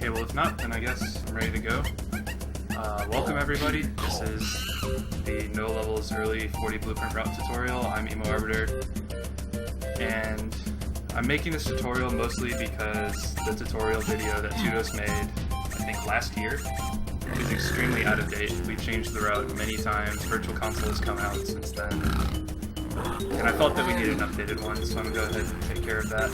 Okay, well if not, then I guess I'm ready to go. Welcome everybody, this is the No Levels Early 40 Blueprint Route tutorial. I'm Emo Arbiter, and I'm making this tutorial mostly because the tutorial video that Tudos made, I think last year, is extremely out of date. We've changed the route many times, Virtual Console has come out since then, and I felt that we needed an updated one, so I'm going to go ahead and take care of that.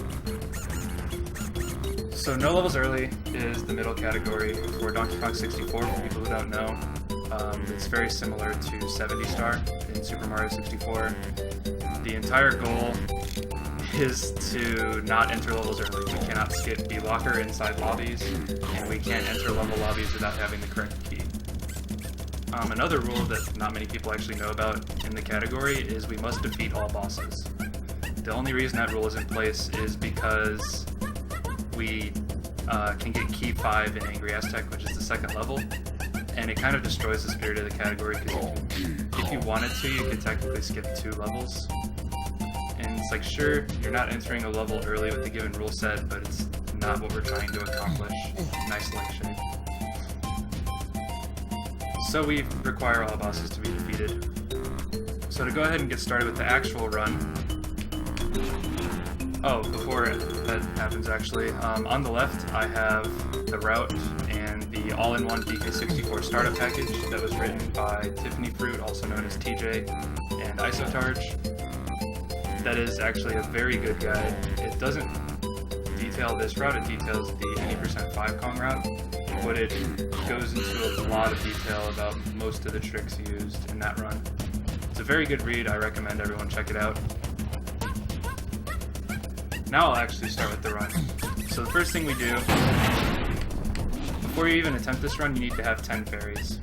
So No Levels Early is the middle category for Donkey Kong 64, for people who don't know. It's very similar to 70 Star in Super Mario 64. The entire goal is to not enter levels early. We cannot skip the locker inside lobbies, and we can't enter level lobbies without having the correct key. Another rule that not many people actually know about in the category is we must defeat all bosses. The only reason that rule is in place is because we can get Key 5 in Angry Aztec, which is the second level, and it kind of destroys the spirit of the category because if you wanted to, you could technically skip 2 levels. And it's like, sure, you're not entering a level early with the given rule set, but it's not what we're trying to accomplish. Nice leg shake. So we require all bosses to be defeated. So to go ahead and get started with the actual run, before that happens actually, on the left I have the route and the all-in-one DK64 startup package that was written by Tiffany Fruit, also known as TJ, and Isotarge. That is actually a very good guide. It doesn't detail this route, it details the any percent 5 Kong route, but it goes into a lot of detail about most of the tricks used in that run. It's a very good read, I recommend everyone check it out. Now I'll actually start with the run. So the first thing we do, before you even attempt this run, you need to have 10 fairies.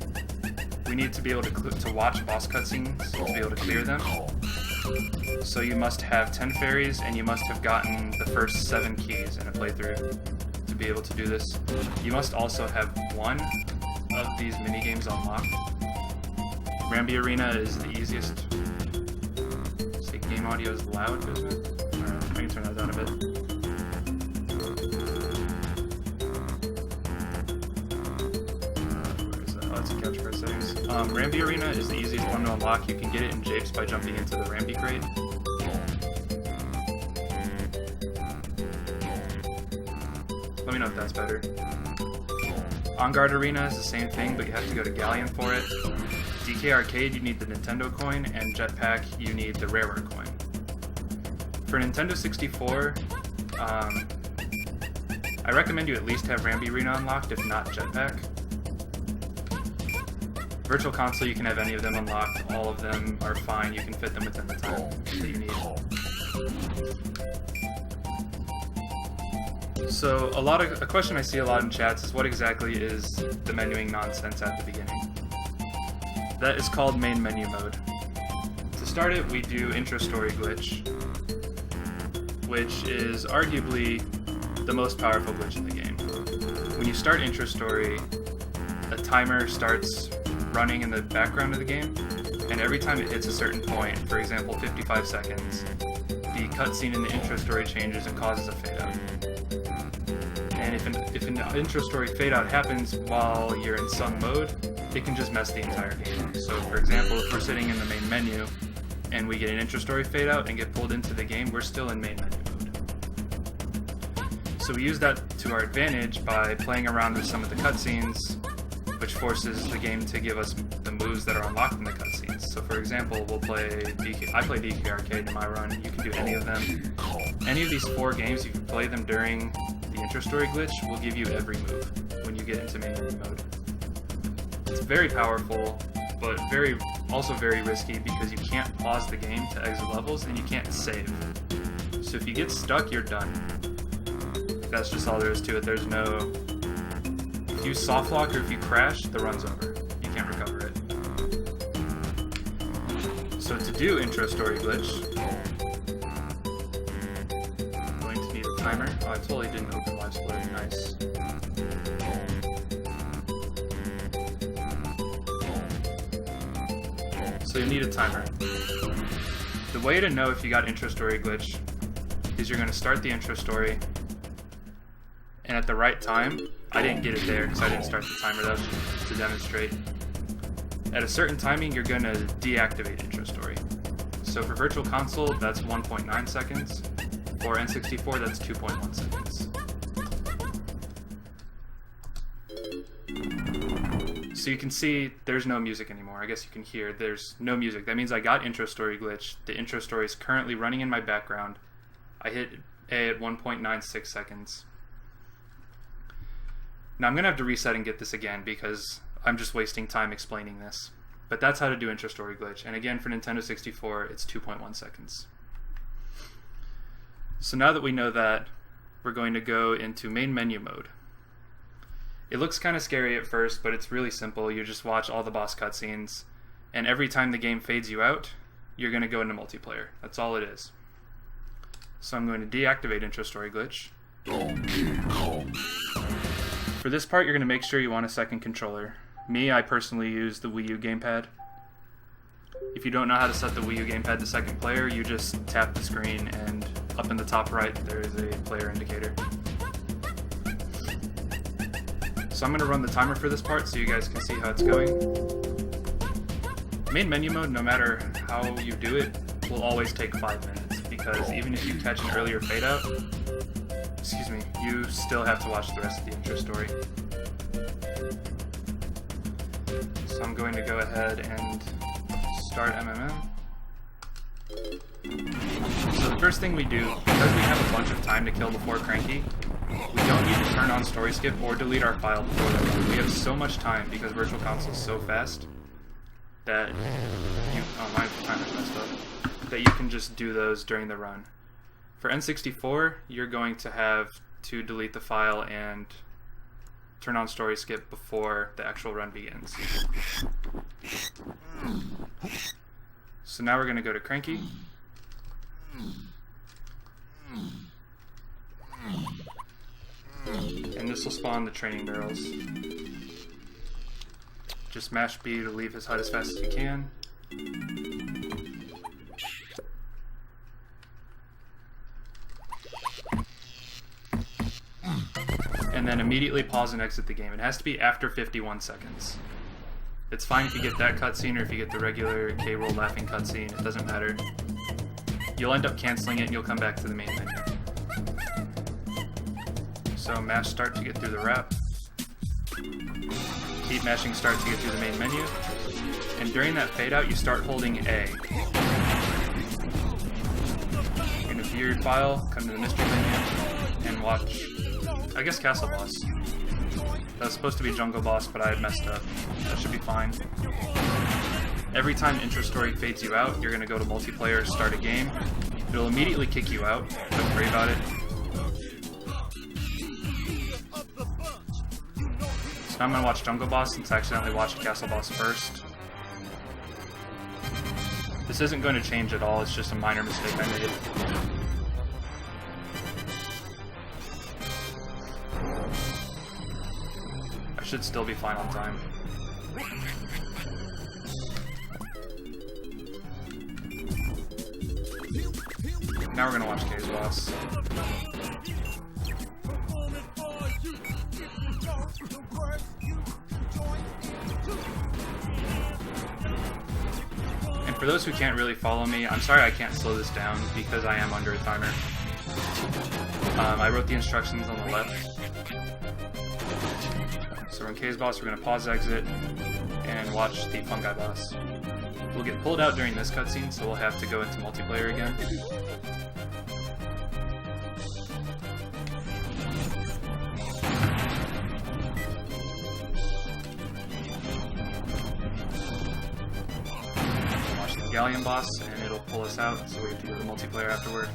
We need to be able to watch boss cutscenes to be able to clear them. So you must have 10 fairies, and you must have gotten the first 7 keys in a playthrough to be able to do this. You must also have one of these minigames unlocked. Rambi Arena is the easiest. Say game audio is loud, isn't it? I can turn that down a bit. Where is that? Oh, it's in catchphrase settings. Rambi Arena is the easiest one to unlock. You can get it in Japes by jumping into the Rambi crate. Let me know if that's better. On Guard Arena is the same thing, but you have to go to Galleon for it. DK Arcade, you need the Nintendo coin, and Jetpack, you need the Rareware coin. For Nintendo 64, I recommend you at least have Rambi Arena unlocked, if not Jetpack. Virtual Console, you can have any of them unlocked. All of them are fine. You can fit them within the time that you need. So a question I see a lot in chats is what exactly is the menuing nonsense at the beginning? That is called main menu mode. To start it, we do intro story glitch, which is arguably the most powerful glitch in the game. When you start intro story, a timer starts running in the background of the game, and every time it hits a certain point, for example 55 seconds, the cutscene in the intro story changes and causes a fade out. And if an intro story fade out happens while you're in some mode, it can just mess the entire game up. So for example, if we're sitting in the main menu and we get an intro story fade out and get pulled into the game, we're still in main menu mode. So we use that to our advantage by playing around with some of the cutscenes, which forces the game to give us the moves that are unlocked in the cutscenes. So for example, I play DK Arcade in my run, you can do any of them. Any of these 4 games, you can play them during the intro story glitch, will give you every move when you get into main menu mode. It's very powerful, but also very risky because you can't pause the game to exit levels and you can't save. So if you get stuck, you're done. That's just all there is to it. There's no... If you soft lock or if you crash, the run's over. You can't recover it. So to do intro story glitch, I'm going to need a timer. Oh, I totally didn't open live split. Nice. So you need a timer. The way to know if you got intro story glitch is you're going to start the intro story, and at the right time, I didn't get it there because I didn't start the timer, that was just to demonstrate. At a certain timing, you're going to deactivate intro story. So for Virtual Console, that's 1.9 seconds. For N64, that's 2.1 seconds. So you can see there's no music anymore. I guess you can hear there's no music. That means I got intro story glitch. The intro story is currently running in my background. I hit A at 1.96 seconds. Now I'm going to have to reset and get this again because I'm just wasting time explaining this. But that's how to do intro story glitch. And again, for Nintendo 64, it's 2.1 seconds. So now that we know that, we're going to go into main menu mode. It looks kind of scary at first, but it's really simple. You just watch all the boss cutscenes, and every time the game fades you out, you're going to go into multiplayer. That's all it is. So I'm going to deactivate intro story glitch. For this part, you're going to make sure you want a second controller. Me, I personally use the Wii U gamepad. If you don't know how to set the Wii U gamepad to second player, you just tap the screen, and up in the top right, there is a player indicator. So I'm going to run the timer for this part so you guys can see how it's going. Main menu mode, no matter how you do it, will always take 5 minutes, because even if you catch an earlier fade out, you still have to watch the rest of the intro story. So I'm going to go ahead and start MMM. So the first thing we do, because we have a bunch of time to kill before Cranky, we don't need to turn on story skip or delete our file before that. We have so much time because Virtual Console is so fast that my timer's messed up, that you can just do those during the run. For N64, you're going to have to delete the file and turn on story skip before the actual run begins. So now we're going to go to Cranky. And this will spawn the training barrels. Just mash B to leave his HUD as fast as you can. And then immediately pause and exit the game. It has to be after 51 seconds. It's fine if you get that cutscene or if you get the regular K-roll laughing cutscene, it doesn't matter. You'll end up canceling it and you'll come back to the main menu. So mash start to get through the wrap. Keep mashing start to get through the main menu. And during that fade out, you start holding A. You're going to view your file, come to the mystery menu, and watch, I guess, Castle Boss. That was supposed to be Jungle Boss, but I had messed up. That should be fine. Every time intro story fades you out, you're going to go to multiplayer, start a game. It'll immediately kick you out. Don't worry about it. So now I'm going to watch Jungle Boss since I accidentally watched Castle Boss first. This isn't going to change at all, it's just a minor mistake I made. I should still be fine on time. Now we're going to watch K's Boss. And for those who can't really follow me, I'm sorry I can't slow this down because I am under a timer. I wrote the instructions on the left. So in K's Boss, we're going to pause exit and watch the Fungi Boss. We'll get pulled out during this cutscene, so we'll have to go into multiplayer again. Watch the Galleon Boss, and it'll pull us out, so we have to go to multiplayer afterward.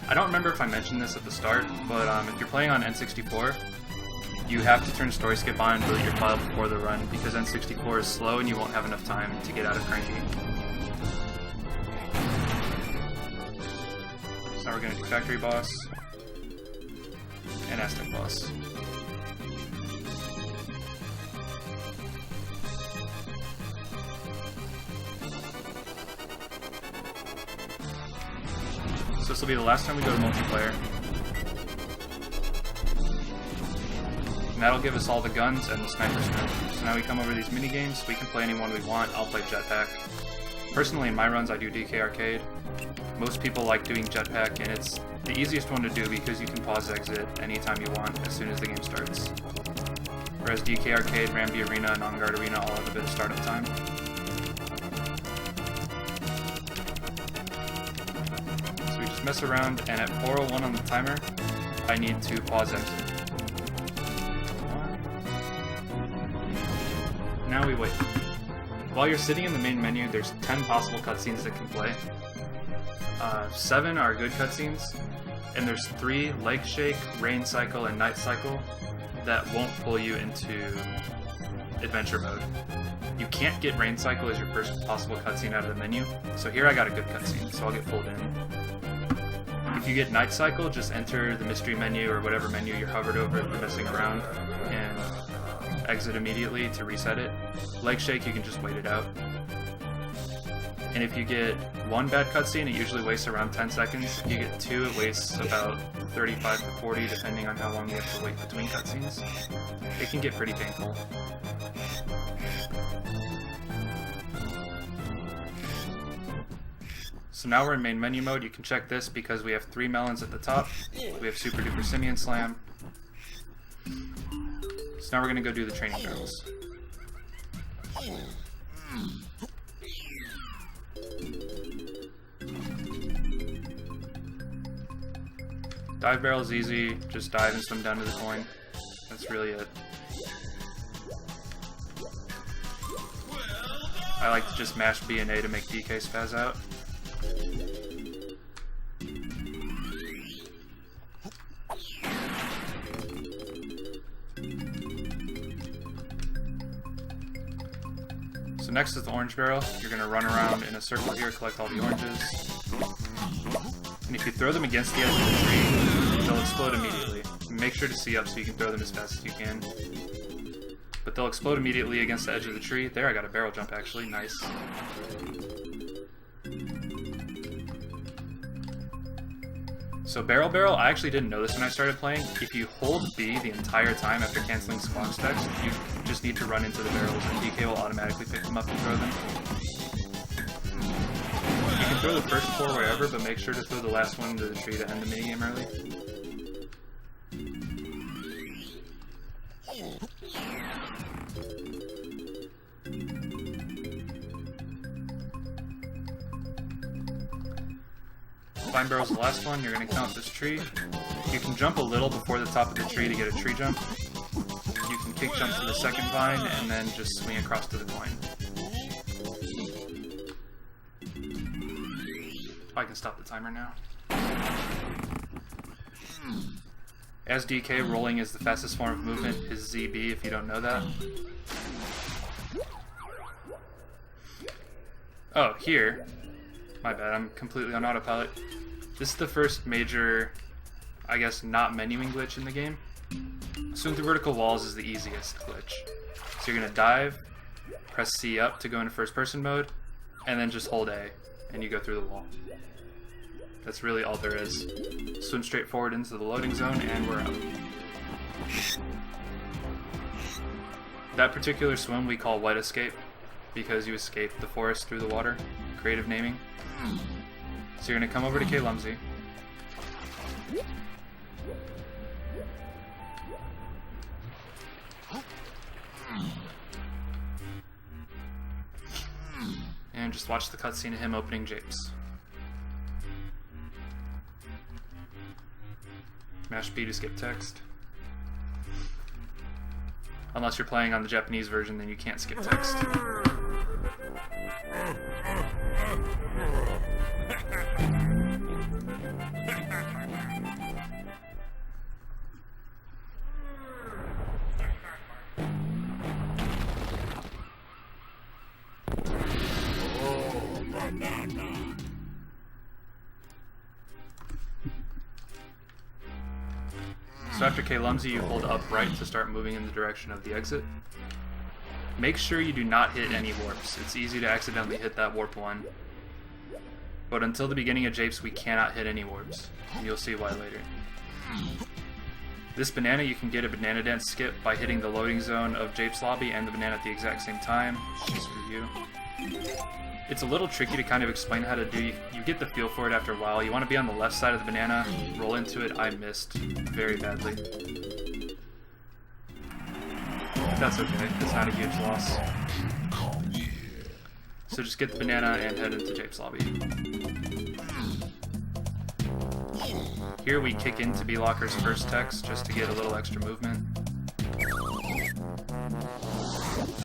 I don't remember if I mentioned this at the start, but if you're playing on N64, you have to turn story skip on and delete your file before the run, because N64 is slow and you won't have enough time to get out of Cranky. So now we're going to do Factory Boss and Aztec Boss. So this will be the last time we go to multiplayer. And that'll give us all the guns and the sniper scope. So now we come over these mini games. We can play anyone we want. I'll play Jetpack. Personally, in my runs, I do DK Arcade. Most people like doing Jetpack, and it's the easiest one to do because you can pause exit anytime you want as soon as the game starts. Whereas DK Arcade, Ramby Arena, and On Guard Arena all have a bit of startup time. So we just mess around, and at 4:01 on the timer, I need to pause exit. Now we wait. While you're sitting in the main menu, there's 10 possible cutscenes that can play. 7 are good cutscenes, and there's 3, Leg Shake, Rain Cycle, and Night Cycle, that won't pull you into adventure mode. You can't get Rain Cycle as your first possible cutscene out of the menu, so here I got a good cutscene, so I'll get pulled in. If you get Night Cycle, just enter the mystery menu or whatever menu you're hovered over if you're messing around, and exit immediately to reset it. Leg Shake, you can just wait it out. And if you get 1 bad cutscene, it usually wastes around 10 seconds. If you get 2, it wastes about 35 to 40, depending on how long you have to wait between cutscenes. It can get pretty painful. So now we're in main menu mode. You can check this because we have 3 melons at the top. We have Super Duper Simian Slam. So now we're going to go do the training barrels. Dive barrel is easy, just dive and swim down to the coin. That's really it. I like to just mash B and A to make DK spaz out. So next is the orange barrel. You're going to run around in a circle here, collect all the oranges. And if you throw them against the edge of the tree, they'll explode immediately. Make sure to see up so you can throw them as fast as you can. But they'll explode immediately against the edge of the tree. There, I got a barrel jump actually, nice. So barrel, I actually didn't know this when I started playing. If you hold B the entire time after canceling squawk text, you just need to run into the barrels and DK will automatically pick them up and throw them. You can throw the first 4 wherever, but make sure to throw the last one into the tree to end the minigame early. Vine barrel's the last one. You're going to count this tree. You can jump a little before the top of the tree to get a tree jump. You can kick jump to the second vine and then just swing across to the coin. I can stop the timer now. As DK, rolling is the fastest form of movement, is ZB if you don't know that. Oh, here. My bad, I'm completely on autopilot. This is the first major, I guess, not menuing glitch in the game. Swim through vertical walls is the easiest glitch. So you're going to dive, press C up to go into first person mode, and then just hold A, and you go through the wall. That's really all there is. Swim straight forward into the loading zone, and we're out. That particular swim we call wet escape, because you escape the forest through the water. Creative naming. So you're going to come over to K. Lumsey. And just watch the cutscene of him opening japes. Mash B to skip text. Unless you're playing on the Japanese version, then you can't skip text. So after K. Lumsey, you hold up right to start moving in the direction of the exit. Make sure you do not hit any warps. It's easy to accidentally hit that warp 1. but until the beginning of Japes we cannot hit any warps, and you'll see why later. This banana, you can get a banana dance skip by hitting the loading zone of Japes lobby and the banana at the exact same time, just for you. It's a little tricky to kind of explain how to do. You get the feel for it after a while. You want to be on the left side of the banana, roll into it. I missed very badly. That's okay, it's not a huge loss. So just get the banana and head into Japes lobby. Here we kick into B-Locker's first text just to get a little extra movement.